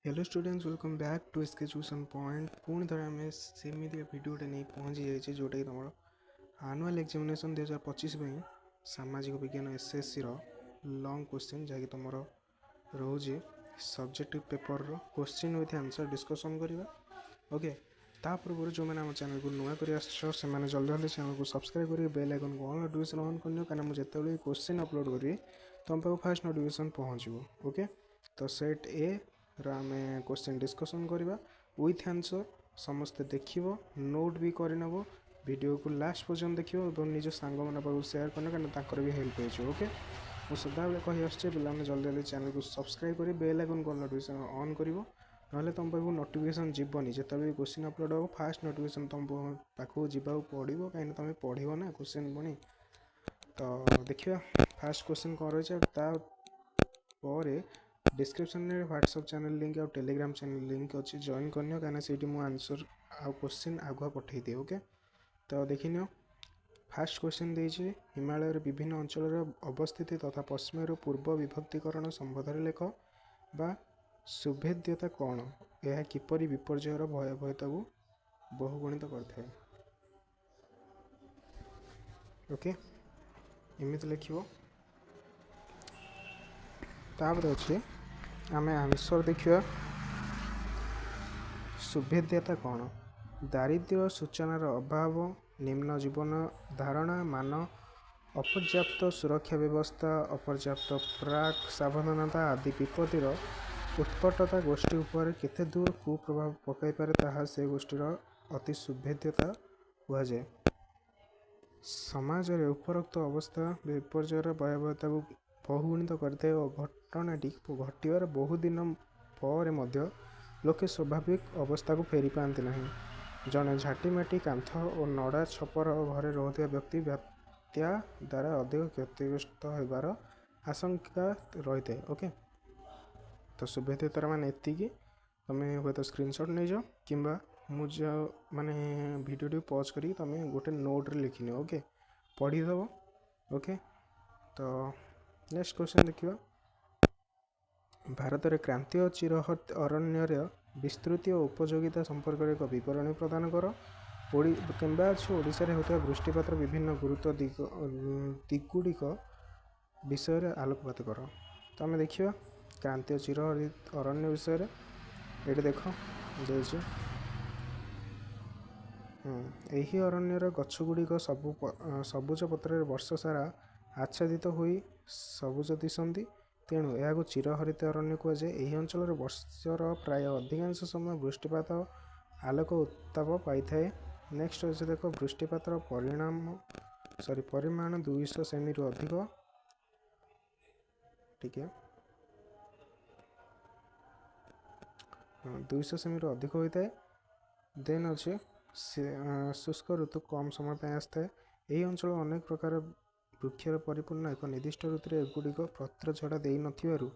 Hello students welcome back to Education Point पुणी थे आम सेमती भिडटे नहीं पहुँची जाइए जोटा कि तुम आनुआल एग्जामिनेशन 2025 सामाजिक विज्ञान एसएससी लॉन्ग क्वेश्चन जहाँकि तुम रोचे subjective paper question with answer discussion करवा ओके ता पूर्व जो मैंने आम चैनल को नुआ कर जल्दी जल्दी चैनल को सब्सक्राइब करेंगे बेल आइकन को ऑल नोटिफिकेशन ऑन कर कहीं मुझे क्वेश्चन अपलोड करी तुम पाक फास्ट नोटिफिकेशन पहुँचो ओके। तो सेट ए आम क्वेश्चन डिस्कसन करवा विथ आंसर समस्ते देखिए नोट भी करनब वीडियो को लास्ट पर्यटन देखिए और निज सांग मान पाक सेयार करना कहीं भी हेल्प हो ओके। ମୁଁ ସଦାବେଳେ କହି ଆସୁଛି ପିଲାମାନେ ଜଲ୍ଦି ଜଲ୍ଦି ଚ୍ୟାନେଲକୁ ସବସ୍କ୍ରାଇବ୍ କରି bail icon call notification on କରିବ ନହେଲେ ତୁମ ପାଖକୁ ନୋଟିଫିକେସନ୍ ଯିବନି ଯେତେବେଳେ ବି କ୍ୱେଶ୍ଚିନ୍ ଅପଲୋଡ଼ ହେବ ଫାଷ୍ଟ ନୋଟିଫିକେସନ୍ ତୁମ ପାଖକୁ ଯିବାକୁ ପଡ଼ିବ କାହିଁକିନା ତୁମେ ପଢ଼ିବ ନା କ୍ୱେଶ୍ଚିନ୍ ପୁଣି। ତ ଦେଖିବା ଫାଷ୍ଟ କ୍ୱେଶ୍ଚିନ୍ କ'ଣ ରହିଛି ତାପରେ ଡିସ୍କ୍ରିପ୍ସନ୍ରେ ହ୍ୱାଟ୍ସଆପ୍ ଚ୍ୟାନେଲ୍ ଲିଙ୍କ୍ ଆଉ ଟେଲିଗ୍ରାମ ଚ୍ୟାନେଲ୍ ଲିଙ୍କ୍ ଅଛି ଜଏନ୍ କରିନିଅ କାହିଁକିନା ସେଇଠି ମୁଁ ଆନ୍ସର୍ ଆଉ କ୍ୱେଶ୍ଚିନ୍ ଆଗୁଆ ପଠାଇଦିଏ ଓକେ। ତ ଦେଖିନିଅ फास्ट क्वेश्चन देइछि हिमालयर विभिन्न अंचल अवस्थिति तथा पश्चिम पूर्व विभक्तिकरण संबोधन लेख बा सुभेद्यता कौन यह किपरि विपर्ययर भयावहता को बहुगुणित करथाय ओके एमिति लिखिबो। तापर अछि आमे आंसर देखिया सुभेद्यता कौन दारिद्र्य सूचनार अभाव निम्न जीवन धारणा मान अपर्याप्त सुरक्षा व्यवस्था अपर्याप्त प्राक सावधानता आदि विपत्तिर उत्कटता गोष्ठी उपर केते दूर कुप्रभाव पकाई पारे ताहा से गोष्ठीर अति सुभेद्यता हुए। समाज रे उपरोक्त अवस्था विपर्ययर भयावहता को बहुगुणित करते और घटनाटी घटवार बहुदिन पर मध्य लोके स्वाभाविक अवस्था को फेरी पाती नहीं। जड़े झाटीमाटी कांथ और नड़ा छपर घरे रोथुवा व्यक्ति बात्या द्वारा अधिक क्षतिग्रस्त होबार आशंका रही है ओके। तो सुभेद्यतार मान एतिकी तुम्हें हूँ तो स्क्रीनशॉट नहीं जाओ कि मुझे माने वीडियो पॉज करी तुम्हें गोटे नोट रे लिखिनि ओके पढ़ीदेव ओके। तो नेक्स्ट क्वेश्चन देखिए भारत में क्रांतीय चिरहट अरण्य विस्तृति और उपयोगिता संपर्क एक विवरणी प्रदान कर किंबा ओडिशा रे होता वृष्टिपात विभिन्न गुरुत्व दिगुड़िक विषय आलोकपात कर। तो आम देखा क्रांतीय चिरहरित अरण्य विषय ये देख देखिए यही अरण्यर गछगुड़िक सबुज पत्र वर्ष सारा आच्छादित हो सबुज दिशंती तेणु यह चिरहरित अरण्य कहुए। यही अंचल वर्षर प्राय अधिकांश समय वृष्टिपात आलोक उत्ताप पाई थाए। नेक्स्ट अच्छे देख वृष्टिपात परिमाण 200 सेमी रु अधिक टिके 200 सेमी रु अधिक होता है। देन अच्छे शुष्क ऋतु कम समय पर आसता है। यही अंचल अनेक प्रकार वृक्षर परिपूर्ण एक निर्दिष्ट ऋतु एगुड़िक पत्र झड़ा दे नथिबारु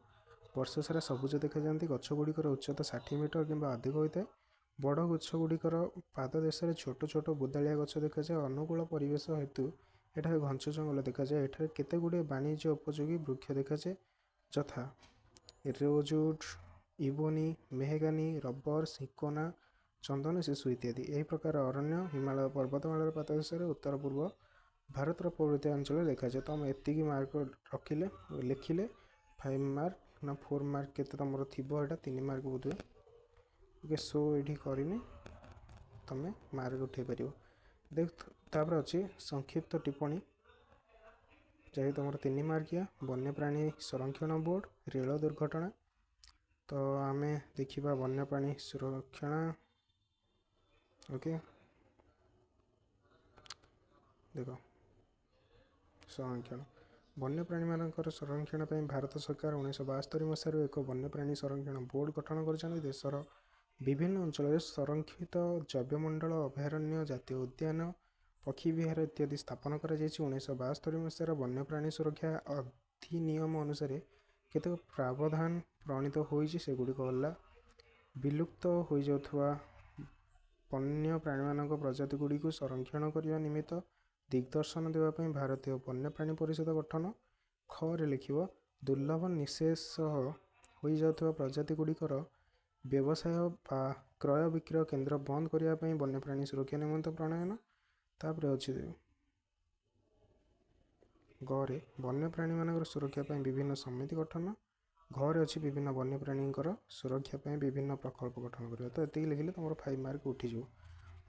वर्ष सारा सबुज देखा जाती। गछगुड़िकर उच्चता 60 मीटर किंबा अधिक होता है। बड़ गछगुड़िकर पाददेश छोट छोट बुदालिया गछ देखा जाए। अनुकूल परिवेश हेतु एठारे घंच जंगल देखा जाए। एठारे केते गुड़े वाणिज्य उपयोगी वृक्ष देखा जाए यथा रोजवुड इबोनी मेहगानी रबर सिकोना चंदन शिशु इत्यादि। यही प्रकार अरण्य हिमालय पर्वतमालार पाददेश उत्तर पूर्व भारत प्रवृत्ति अंचल देखा जाए। तो आम एतिकी मार्क रखिले लिखिले 5 मार्क ना 4 मार्क के तुम थी 3 मार्क बोधे ओके। सो ये करनी तुम मार्क उठे पार देख तापर अच्छी संक्षिप्त टिप्पणी जैसे तुम 3 मार्किया वन्यप्राणी संरक्षण बोर्ड रेल दुर्घटना। तो आम देखा वन्यप्राणी सुरक्षण ओके देख संरक्षण वन्यप्राणी मानकर संरक्षण पर भारत सरकार 1972 मसीह एक वन्यप्राणी संरक्षण बोर्ड गठन कर देशर विभिन्न अंचल संरक्षित जैवमंडल अभयारण्य जातीय उद्यान पक्षी विहार इत्यादि स्थापन कर 1972 मसीहार वन्यप्राणी सुरक्षा अधिनियम अनुसार केतक प्रावधान प्रणीत होगुड़िक है विलुप्त हो जाउथुवा वन्य प्राणी प्रजाति गुड़ी को संरक्षण करने निमित्त दिग्दर्शन देवाई भारतीय वन्यप्राणी परिषद गठन। ख रे लिखिब दुर्लभ निशेष हो जाउथुवा प्रजाति गुड़िकर ବ୍ୟବସାୟ ବା କ୍ରୟ ବିକ୍ରୟ କେନ୍ଦ୍ର ବନ୍ଦ କରିବା ପାଇଁ ବନ୍ୟପ୍ରାଣୀ ସୁରକ୍ଷା ନିମନ୍ତେ ପ୍ରଣୟନ। ତାପରେ ଅଛି ଗରେ ବନ୍ୟପ୍ରାଣୀମାନଙ୍କର ସୁରକ୍ଷା ପାଇଁ ବିଭିନ୍ନ ସମିତି ଗଠନ। ଘରେ ଅଛି ବିଭିନ୍ନ ବନ୍ୟପ୍ରାଣୀଙ୍କର ସୁରକ୍ଷା ପାଇଁ ବିଭିନ୍ନ ପ୍ରକଳ୍ପ ଗଠନ କରିବା। ତ ଏତିକି ଲେଖିଲେ ତୁମର 5 ମାର୍କ ଉଠିଯିବ।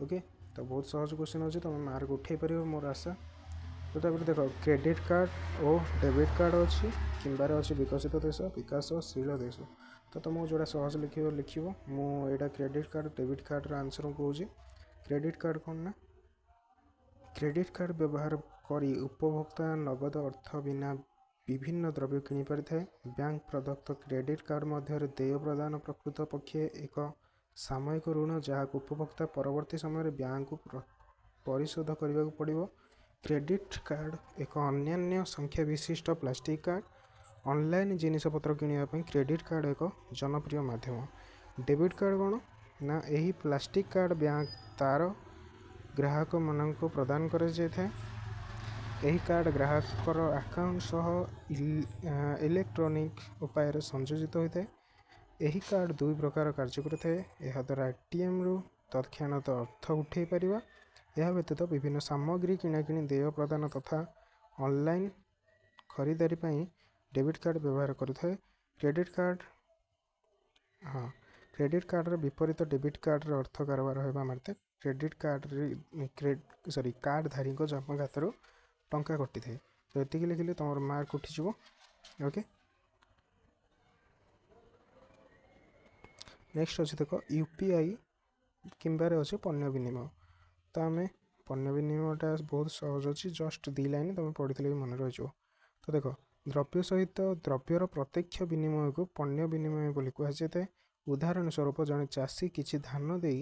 ଓକେ, ତ ବହୁତ ସହଜ କ୍ୱେଶ୍ଚିନ୍ ଅଛି, ତୁମେ ମାର୍କ ଉଠାଇ ପାରିବ ମୋର ଆଶା। ତ ତାପରେ ଦେଖ କ୍ରେଡ଼ିଟ୍ କାର୍ଡ଼ ଓ ଡେବିଟ୍ କାର୍ଡ଼ ଅଛି। କିମ୍ବାରେ ଅଛି ବିକଶିତ ଦେଶ, ବିକାଶଶୀଳ ଦେଶ। ତ ତୁମକୁ ଯେଉଁଟା ସହଜ ଲେଖିବ। ମୁଁ ଏଇଟା କ୍ରେଡ଼ିଟ୍ କାର୍ଡ଼ ଡେବିଟ୍ କାର୍ଡ଼ର ଆନ୍ସର୍ ମୁଁ କହୁଛି। କ୍ରେଡ଼ିଟ୍ କାର୍ଡ଼ କ'ଣ ନା, କ୍ରେଡ଼ିଟ୍ କାର୍ଡ଼ ବ୍ୟବହାର କରି ଉପଭୋକ୍ତା ନଗଦ ଅର୍ଥ ବିନା ବିଭିନ୍ନ ଦ୍ରବ୍ୟ କିଣିପାରିଥାଏ। ବ୍ୟାଙ୍କ ପ୍ରଦତ୍ତ କ୍ରେଡ଼ିଟ୍ କାର୍ଡ଼ ମଧ୍ୟରେ ଦେୟ ପ୍ରଦାନ ପ୍ରକୃତ ପକ୍ଷେ ଏକ ସାମୟିକ ଋଣ, ଯାହାକୁ ଉପଭୋକ୍ତା ପରବର୍ତ୍ତୀ ସମୟରେ ବ୍ୟାଙ୍କକୁ ପରିଶୋଧ କରିବାକୁ ପଡ଼ିବ। କ୍ରେଡ଼ିଟ୍ କାର୍ଡ଼ ଏକ ଅନ୍ୟାନ୍ୟ ସଂଖ୍ୟା ବିଶିଷ୍ଟ ପ୍ଲାଷ୍ଟିକ୍ କାର୍ଡ଼। ଅନଲାଇନ୍ ଜିନିଷପତ୍ର କିଣିବା ପାଇଁ କ୍ରେଡ଼ିଟ୍ କାର୍ଡ଼ ଏକ ଜନପ୍ରିୟ ମାଧ୍ୟମ। ଡେବିଟ୍ କାର୍ଡ଼ କ'ଣ ନା, ଏହି ପ୍ଲାଷ୍ଟିକ୍ କାର୍ଡ଼ ବ୍ୟାଙ୍କ ତା'ର ଗ୍ରାହକମାନଙ୍କୁ ପ୍ରଦାନ କରାଯାଇଥାଏ। ଏହି କାର୍ଡ଼ ଗ୍ରାହକର ଆକାଉଣ୍ଟ ସହ ଇଲେକ୍ଟ୍ରୋନିକ୍ ଉପାୟରେ ସଂଯୋଜିତ ହୋଇଥାଏ। ଏହି କାର୍ଡ଼ ଦୁଇ ପ୍ରକାର କାର୍ଯ୍ୟ କରିଥାଏ। ଏହାଦ୍ୱାରା ATMରୁ ତତ୍କ୍ଷଣାତ୍ ଅର୍ଥ ଉଠାଇ ପାରିବା। ଏହା ବ୍ୟତୀତ ବିଭିନ୍ନ ସାମଗ୍ରୀ କିଣାକିଣି, ଦେୟ ପ୍ରଦାନ ତଥା ଅନଲାଇନ୍ ଖରିଦାରୀ ପାଇଁ ଡେବିଟ୍ କାର୍ଡ଼ ବ୍ୟବହାର କରିଥାଏ। କ୍ରେଡ଼ିଟ୍ କାର୍ଡ଼ର ବିପରୀତ ଡେବିଟ୍ କାର୍ଡ଼ର ଅର୍ଥ କାରବାର ହେବା ମାତ୍ରେ କ୍ରେଡ଼ିଟ୍ କାର୍ଡ଼ଧାରୀଙ୍କ ଜମା ଖାତାରୁ ଟଙ୍କା କଟିଥାଏ। ତ ଏତିକି ଲେଖିଲେ ତୁମର ମାର୍କ ଉଠିଯିବ। ଓକେ, ନେକ୍ସଟ ଅଛି ଦେଖ UPI କିମ୍ବାରେ ଅଛି ପଣ୍ୟ ବିନିମୟ। ତ ଆମେ ପଣ୍ୟ ବିନିମୟଟା ବହୁତ ସହଜ ଅଛି, ଜଷ୍ଟ 2 ଲାଇନ୍ ତୁମେ ପଢ଼ିଥିଲେ ବି ମନେ ରହିଯିବ। ତ ଦେଖ ଦ୍ରବ୍ୟ ସହିତ ଦ୍ରବ୍ୟର ପ୍ରତ୍ୟକ୍ଷ ବିନିମୟକୁ ପଣ୍ୟ ବିନିମୟ ବୋଲି କୁହାଯାଇଥାଏ। ଉଦାହରଣ ସ୍ୱରୂପ ଜଣେ ଚାଷୀ କିଛି ଧାନ ଦେଇ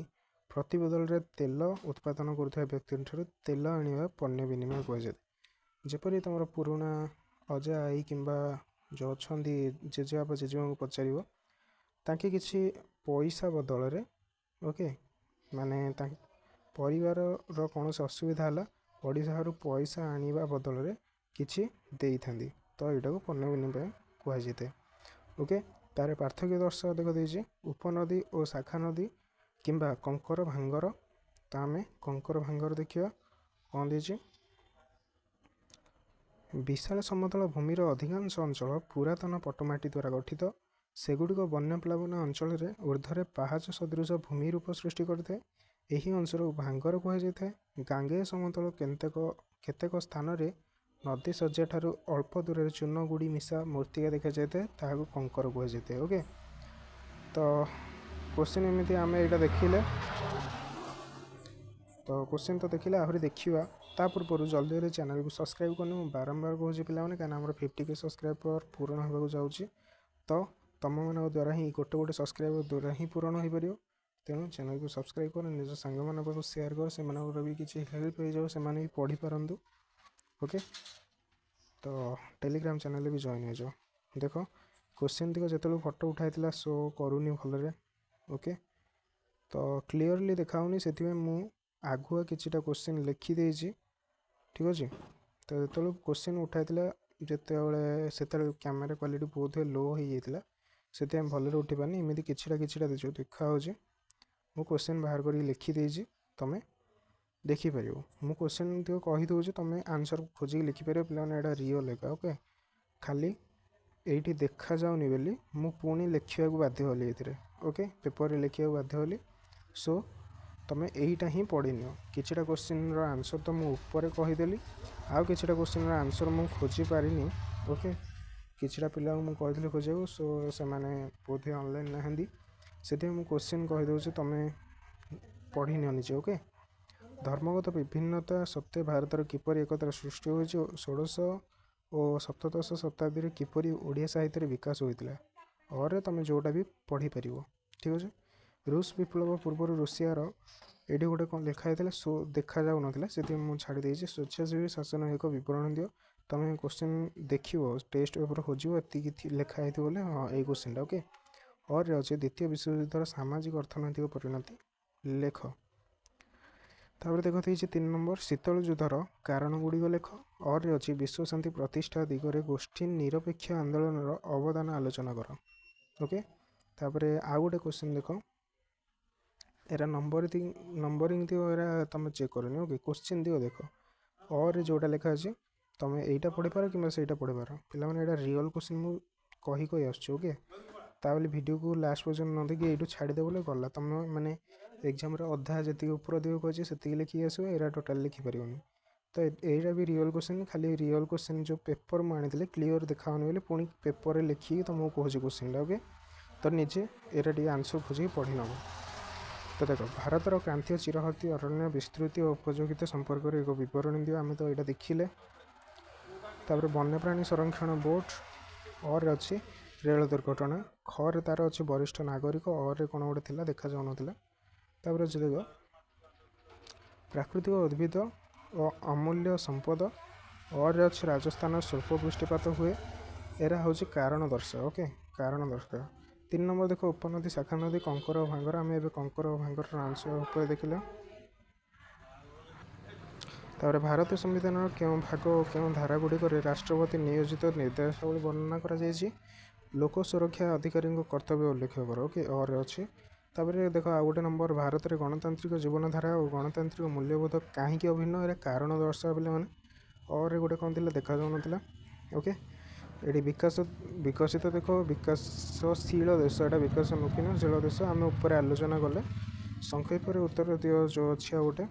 ପ୍ରତିବଦଳରେ ତେଲ ଉତ୍ପାଦନ କରୁଥିବା ବ୍ୟକ୍ତିଙ୍କଠାରୁ ତେଲ ଆଣିବା ପଣ୍ୟ ବିନିମୟ କୁହାଯାଇଥାଏ। ଯେପରି ତୁମର ପୁରୁଣା ଅଜା ଆଈ କିମ୍ବା ଯେଉଁ ଅଛନ୍ତି ଜେଜେବାପା ଜେଜେମାଙ୍କୁ ପଚାରିବ, ତାଙ୍କେ କିଛି ପଇସା ବଦଳରେ ଓକେ ମାନେ ତାଙ୍କ ପରିବାରର କୌଣସି ଅସୁବିଧା ହେଲା, ପଡ଼ିଶା ଘରୁ ପଇସା ଆଣିବା ବଦଳରେ କିଛି ଦେଇଥାନ୍ତି। ତ ଏଇଟାକୁ ପଣ୍ୟ ବିନିମୟ କୁହାଯାଇଥାଏ। ଓକେ, ତାର ପାର୍ଥକ୍ୟ ଦର୍ଶାଅ। ଦେଖ ଦେଇଛି ଉପନଦୀ ଓ ଶାଖା ନଦୀ କିମ୍ବା କଙ୍କର ଭାଙ୍ଗର। ତ ଆମେ କଙ୍କର ଭାଙ୍ଗର ଦେଖିବା। କ'ଣ ଦେଇଛି, ବିଶାଳ ସମତଳ ଭୂମିର ଅଧିକାଂଶ ଅଞ୍ଚଳ ପୁରାତନ ପଟମାଟି ଦ୍ୱାରା ଗଠିତ। ସେଗୁଡ଼ିକ ବନ୍ୟପ୍ଲାବନ ଅଞ୍ଚଳରେ ଊର୍ଦ୍ଧ୍ୱରେ ପାହାଚ ସଦୃଶ ଭୂମି ରୂପ ସୃଷ୍ଟି କରିଥାଏ। ଏହି ଅଞ୍ଚଳକୁ ଭାଙ୍ଗର କୁହାଯାଇଥାଏ। ଗାଙ୍ଗେୟ ସମତଳ କେତେକ ସ୍ଥାନରେ ନଦୀ ଶଯ୍ୟାଠାରୁ ଅଳ୍ପ ଦୂରରେ ଚୂନ ଗୁଡ଼ି ମିଶା ମୃତ୍ତିକା ଦେଖାଯାଇଥାଏ, ତାହାକୁ କଙ୍କର କୁହାଯାଇଥାଏ। ଓକେ, ତ କ୍ୱେଶ୍ଚିନ୍ ଏମିତି ଆମେ ଏଇଟା ଦେଖିଲେ, ତ କ୍ୱେଶ୍ଚିନ୍ ତ ଦେଖିଲେ, ଆହୁରି ଦେଖିବା। ତା ପୂର୍ବରୁ ଜଲ୍ଦି ଜଲ୍ଦି ଚ୍ୟାନେଲକୁ ସବସ୍କ୍ରାଇବ୍ କରିନି। ମୁଁ ବାରମ୍ବାର କହୁଛି ପିଲାମାନେ, କାହିଁକିନା ଆମର 50K ସବସ୍କ୍ରାଇବର ପୂରଣ ହେବାକୁ ଯାଉଛି। ତ ତୁମମାନଙ୍କ ଦ୍ୱାରା ହିଁ ଗୋଟେ ସବସ୍କ୍ରାଇବର ଦ୍ୱାରା ହିଁ ପୂରଣ ହୋଇପାରିବ। ତେଣୁ ଚ୍ୟାନେଲକୁ ସବସ୍କ୍ରାଇବ୍ କର, ନିଜ ସାଙ୍ଗମାନଙ୍କ ପାଖକୁ ସେୟାର କର, ସେମାନଙ୍କର ବି କିଛି ହେଲ୍ପ ହେଇଯାଉ, ସେମାନେ ବି ପଢ଼ିପାରନ୍ତୁ। ଓକେ, ତ ଟେଲିଗ୍ରାମ ଚ୍ୟାନେଲରେ ବି ଜଏନ୍ ହେଇଯାଅ। ଦେଖ କ୍ୱେଶ୍ଚିନ୍ ଟିକ ଯେତେବେଳେ ଫଟୋ ଉଠାଇଥିଲା ଶୋ କରୁନି ଭଲରେ। ଓକେ, ତ କ୍ଲିଅରଲି ଦେଖାଉନି, ସେଥିପାଇଁ ମୁଁ ଆଗୁଆ କିଛିଟା କ୍ୱେଶ୍ଚିନ୍ ଲେଖିଦେଇଛି। ଠିକ୍ ଅଛି, ତ ଯେତେବେଳେ କ୍ୱେଶ୍ଚିନ୍ ଉଠାଇଥିଲା ସେତେବେଳେ କ୍ୟାମେରା କ୍ୱାଲିଟି ବହୁତ ଲୋ ହେଇଯାଇଥିଲା, ସେଥିପାଇଁ ଭଲରେ ଉଠିପାରୁନି। ଏମିତି କିଛିଟା ଦେଖାହେଉଛି। ମୁଁ କ୍ୱେଶ୍ଚିନ୍ ବାହାର କରିକି ଲେଖିଦେଇଛି, ତୁମେ ଦେଖିପାରିବ। ମୁଁ କ୍ୱେଶ୍ଚିନ୍ ଟିକ କହିଦେଉଛି, ତୁମେ ଆନ୍ସର୍ ଖୋଜିକି ଲେଖିପାରିବ। ପିଲାମାନେ ଏଇଟା ରିଅଲ୍ ଏକା। ଓକେ, ଖାଲି ଏଇଠି ଦେଖାଯାଉନି ବୋଲି ମୁଁ ପୁଣି ଲେଖିବାକୁ ବାଧ୍ୟ ହେଲି ଏଥିରେ। ଓକେ, ପେପରରେ ଲେଖିବାକୁ ବାଧ୍ୟ ହେଲି। ସୋ ତୁମେ ଏଇଟା ହିଁ ପଢ଼ିନିଅ। କିଛିଟା କ୍ୱେଶ୍ଚିନ୍ର ଆନ୍ସର୍ ତ ମୁଁ ଉପରେ କହିଦେଲି, ଆଉ କିଛିଟା କ୍ୱେଶ୍ଚିନ୍ର ଆନ୍ସର୍ ମୁଁ ଖୋଜି ପାରିନି। ଓକେ, କିଛିଟା ପିଲାଙ୍କୁ ମୁଁ କହିଥିଲି ଖୋଜିବାକୁ, ସୋ ସେମାନେ ବୋଧେ ଅନଲାଇନ୍ ନାହାନ୍ତି, ସେଥିପାଇଁ ମୁଁ କ୍ୱେଶ୍ଚିନ୍ କହିଦେଉଛି, ତୁମେ ପଢ଼ିନିଅ ନିଜେ। ଓକେ, ଧର୍ମଗତ ବିଭିନ୍ନତା ସତ୍ତ୍ୱେ ଭାରତର କିପରି ଏକତାର ସୃଷ୍ଟି ହୋଇଛି, 16ଶ ଓ 17ଶ ଶତାବ୍ଦୀରେ କିପରି ଓଡ଼ିଆ ସାହିତ୍ୟରେ ବିକାଶ ହୋଇଥିଲା। ଅରେ ତୁମେ ଯେଉଁଟା ବି ପଢ଼ିପାରିବ। ଠିକ୍ ଅଛି, ରୁଷ ବିପ୍ଳବ ପୂର୍ବରୁ ରୁଷିଆର ଏଇଠି ଗୋଟେ କ'ଣ ଲେଖା ହେଇଥିଲା, ସୋ ଦେଖାଯାଉନଥିଲା, ସେଥିପାଇଁ ମୁଁ ଛାଡ଼ି ଦେଇଛି। ସ୍ୱେଚ୍ଛାସେବୀ ଶାସନ ଏକ ବିବରଣୀ ଦିଅ। ତୁମେ କ୍ୱେଶ୍ଚିନ୍ ଦେଖିବ, ଟେଷ୍ଟ ପେପର ଖୋଜିବ, ଏତିକି ଲେଖା ହେଇଥିବ ବୋଲେ ହଁ ଏଇ କ୍ୱେଶ୍ଚିନ୍ଟା। ଓକେ, ଅରେ ଅଛି ଦ୍ୱିତୀୟ ବିଶ୍ୱଯୁଦ୍ଧର ସାମାଜିକ ଅର୍ଥନୈତିକ ପରିଣତି ଲେଖ। ତାପରେ ଦେଖ ଦେଇଛି 3 ନମ୍ବର ଶୀତଳ ଯୁଦ୍ଧର କାରଣ ଗୁଡ଼ିକ ଲେଖ। ଅରେ ଅଛି ବିଶ୍ୱଶାନ୍ତି ପ୍ରତିଷ୍ଠା ଦିଗରେ ଗୋଷ୍ଠୀ ନିରପେକ୍ଷ ଆନ୍ଦୋଳନର ଅବଦାନ ଆଲୋଚନା କର। ଓକେ, तापरे आउ गोटे क्वेश्चन देख एरा नंबरिंग दियो एरा तुम चेक करनी ओके क्वेश्चन दियो देख और जोटा लिखा अच्छे तुम यहीटा पढ़ी पार कि सहीटा पढ़ी पार पे रियल क्वेश्चन मुझे कही आसुच्छी ओके ताबले वीडियो को लास्ट पर्यटन न देखिए ये छाड़दे बोले गला तुम मैंने एग्जाम अधा जी ऊपर दिग कहे से लिखिक आसो एरा टोटाल लिखिपार तो यहीटा भी रियल क्वेश्चन खाली रियल क्वेश्चन जो पेपर मुझे क्लीयर देखाऊनी बोले पुणी पेपर लिखिकी तुमको कहूँ क्वेश्चन ओके तो निजे एरा टी आंसर खोजिक पढ़ी नब तो देख भारतर क्रांतीय चिरहती अरण्य विस्तृति और उपयोगिता संपर्क में एक बरणी दियो आम तो यहाँ देखिले तापर वन्यप्राणी संरक्षण बोर्ड और अच्छी रेल दुर्घटना खरे तार अच्छे वरिष्ठ नागरिक और कौन गोटे देखा जाऊन तापर अच्छे देख प्राकृतिक उद्भिद और अमूल्य संपद और अच्छे राजस्थान स्वल्प वृष्टिपात हुए एरा हूँ कारण दर्शाओ ओके कारण दर्शाओ 3 नंबर देख उपनदी शाखा नदी कंकर और भांगर आम ए कंकर और भांगर आंसर देखिले तापर भारतीय संविधान क्यों भाग और क्यों धारा गुड़िक राष्ट्रपति नियोजित निर्देशावली वर्णना करा लोक सुरक्षा अधिकारी कर्तव्य उल्लेख कर ओके और अच्छे तापर देख आ गोटे नंबर भारत में गणतांत्रिक जीवनधारा और गणतांत्रिक मूल्यबोध कहीं अभिन्न ये कारण दर्शा बोले मैंने और गोटे कौन थी देखा जाऊन ओके ये विकसित देख विकासशील देश यहाँ विकासमुखीनशील देश आम ऊपर आलोचना कले संक्षेप उत्तर दियो जो अच्छी गोटे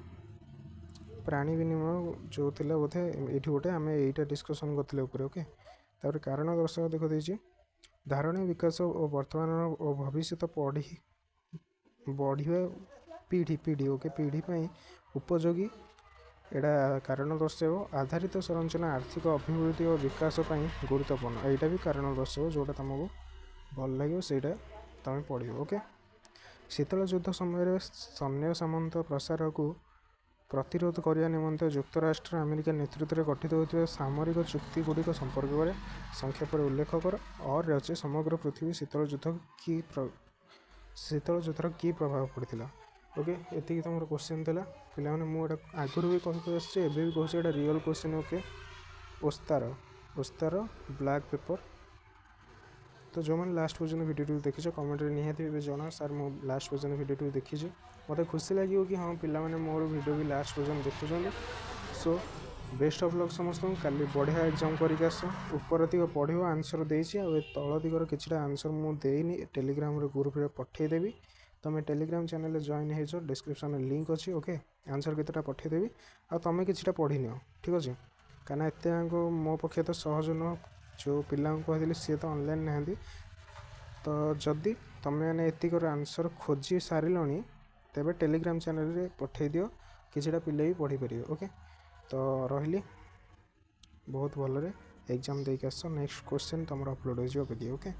प्राणी विनिमय जो थिला बोधे ये गोटे आम यहीटा डिस्कसन करते ओके तापर कारण दर्शक देख देती धारणीय विकास और वर्तमान और भविष्य बढ़िया पीढ़ी ओके पीढ़ी उपयोगी एटा कारण दर्शाओ आधारित संरचना आर्थिक अभिवृद्धि और विकास गुरुत्वपूर्ण यहाँ भी कारण दर्शाओ जोटा तुमको भल लगे सहीटा तुम पढ़ ओके शीतल युद्ध समय सैन्य सामंत प्रसार को प्रतिरोध करने निमंते युक्तराष्ट्र अमेरिका नेतृत्व में गठित होता सामरिक चुक्ति गुड़िक संपर्क में संक्षेप उल्लेख कर और अच्छे समग्र पृथ्वी शीतल युद्धर की प्रभाव पड़ता ओके ये तुम क्वेश्चन था पे मुझे आगुरी भी कही आसे भी कहूँ रियल क्वेश्चन ओके ओस्तार ब्लैक पेपर तो जो मैंने लास्ट पर्यटन वीडियो देखी कमेंट निहाती भी जना सार मु लास्ट पर्यटन वीडियो देखी मत खुशी लगे कि हाँ पिला माने मोर वीडियो भी लास्ट पर्यटन देखुं सो बेस्ट ऑफ लक समस्त काली बढ़िया एग्जाम करके आस ऊपर दिग पढ़ आंसर देती तल दिगर कि आंसर मुझे टेलीग्राम ग्रुप में पठेदेवी तुम टेलीग्राम चैनल जॉइन हो डिस्क्रिप्शन में लिंक अच्छी ओके आंसर केतटा पठेदेवी आ तुम कि पढ़ी नियो ठीक अच्छे कहीं एत मो पक्षे तो सहज नुह जो पिला कहती सी तो ऑनलाइन नहांती तो जदि तुम मैंने एतिक आंसर खोजी सारे तेरे टेलीग्राम चैनल रे पठे दियो किछिटा पिले भी पढ़ी पारे ओके तो रही बहुत भलरे एग्जाम देके आस नेक्स्ट क्वेश्चन तुम अपलोड हो ओके।